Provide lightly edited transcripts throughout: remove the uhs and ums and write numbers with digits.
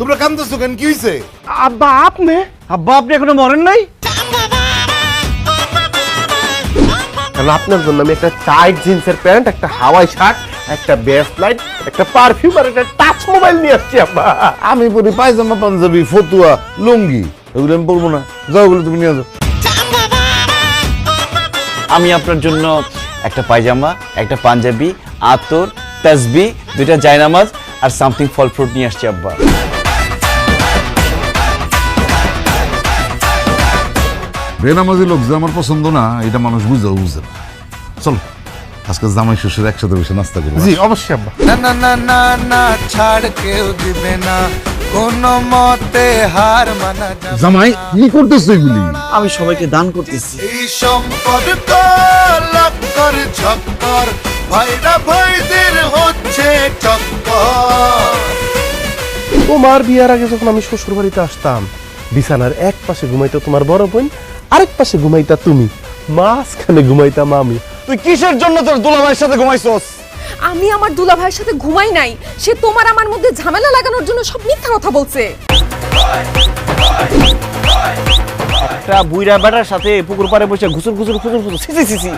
তোমরা কান্দছো কেন, কি হইছে? আব্বা আপনি এখনো মরেন নাই? কারণ আপনার জন্য আমি একটা টাইট জিন্সের প্যান্ট, একটা হাওয়াই শার্ট, একটা বেস্ট লাইট, একটা পারফিউম আর একটা টাচ মোবাইল নিয়ে আসছি আব্বা। আমি পরি পায়জামা, পাঞ্জাবি, ফতুয়া, লুঙ্গি, এগুলো আমি পরবো না। যাও, ওগুলো তুমি নিয়ে যাও। আমি আপনার জন্য একটা পায়জামা, একটা পাঞ্জাবি, আতর, তাসবি, 2টা জায়নামাজ আর সামথিং ফল ফ্রুট নিয়ে আসছি আব্বা। বেনামাজি লোক যে আমার পছন্দ না, এটা মানুষ বুঝেও বুঝে না। চলো আজকে জামাই শ্বশুর একসাথে বসে নাস্তা করবো। জি অবশ্যই আব্বা। না না না না না, ছাড় কেউ দিবে না, কোনো মতে হার মানা যাবে। জামাই কি করতেছো এগুলি? আমি সবাইকে দান করতেছি। এই সম্পর্ক লক্কর ঝক্কর, ভাইরা ভাইদের হচ্ছে চক্কর। তোমার বিয়ার আগে যখন আমি শ্বশুর বাড়িতে আসতাম, বিছানার এক পাশে ঘুমাইতো তোমার বড় বোন, আরেক পাশে ঘুমাইতা তুমি, মাঝখানে ঘুমাইতাম আমি। তুই কিসের জন্য তোর দুলাভাইয়ের সাথে ঘুমাইছস? আমি আমার দুলা ভাইয়ের সাথে ঘুমাই নাই, সে তোমার আমার মধ্যে ঝামেলা লাগানোর জন্য সব মিথ্যা কথা বলছে। একটা বুইড়া বেটার সাথে পুকুর পাড়ে বসে ঘুসুর ঘুসুর ঘুসুর ঘুসুর ছি ছি ছি।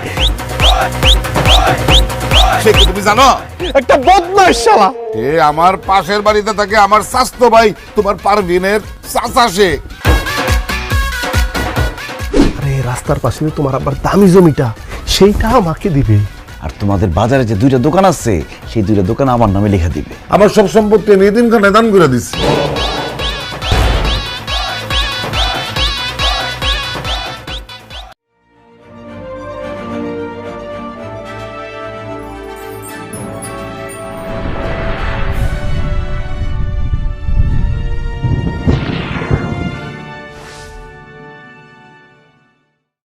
সে কি তুমি জানো? একটা বদমাইশ শালা। এ আমার পাশের বাড়িতে থাকে, আমার স্বাস্থ্য ভাই, তোমার পারভিনের চাচা সে। আরে রাস্তার পাশে যে তোমার আবার দামি জমিটা, সেইটা আমাকে দিবে। আর তোমাদের বাজারে যে 2টা দোকান আছে, সেই 2টা দোকান আমার নামে লেখা দিবে। আমার সব সম্পত্তি আমি এতিমখানায় দান করে দিচ্ছি।